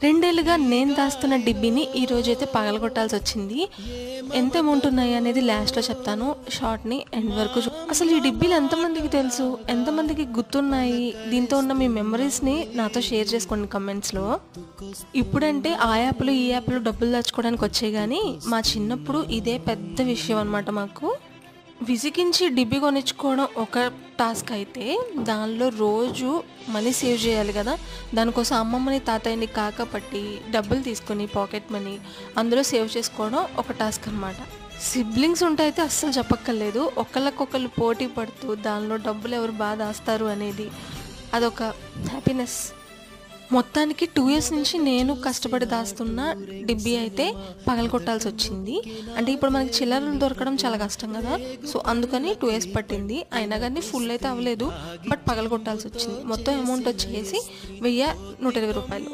రెండేళ్లుగా నేను దాస్తున్న డిబ్బీని ఈ రోజైతే పగలగొట్టాల్సి వచ్చింది. ఎంత అమౌంట్ ఉన్నాయి అనేది లాస్ట్లో చెప్తాను. షార్ట్ని ఎండ్ వరకు అసలు ఈ డిబ్బీలు ఎంతమందికి తెలుసు, ఎంతమందికి గుర్తున్నాయి, దీంతో ఉన్న మీ మెమరీస్ని నాతో షేర్ చేసుకోండి కమెంట్స్లో. ఇప్పుడంటే ఆ యాప్లు ఈ యాప్లు డబ్బులు దాచుకోవడానికి వచ్చాయి, కానీ మా చిన్నప్పుడు ఇదే పెద్ద విషయం అనమాట. మాకు విసిగించి డిబ్బి కొనిచ్చుకోవడం ఒక టాస్క్ అయితే, దానిలో రోజు మనీ సేవ్ చేయాలి కదా. దానికోసం అమ్మమ్మని తాతయ్యని కాకపట్టి డబ్బులు తీసుకొని పాకెట్ మనీ అందులో సేవ్ చేసుకోవడం ఒక టాస్క్ అనమాట. సిబ్లింగ్స్ ఉంటే అయితే అస్సలు చెప్పక్కర్లేదు. ఒకళ్ళకొకళ్ళు పోటీ పడుతూ దానిలో డబ్బులు ఎవరు బాగా దాస్తారు అనేది అదొక హ్యాపీనెస్. మొత్తానికి 2 years నుంచి నేను కష్టపడి దాస్తున్న డిబ్బీ అయితే పగలగొట్టాల్సి వచ్చింది. అంటే ఇప్పుడు మనకి చిల్లరలు దొరకడం చాలా కష్టం కదా, సో అందుకని 2 years పట్టింది. అయినా కానీ ఫుల్ అయితే అవ్వలేదు, బట్ పగలగొట్టాల్సి వచ్చింది. మొత్తం అమౌంట్ వచ్చేసి 1120 రూపాయలు.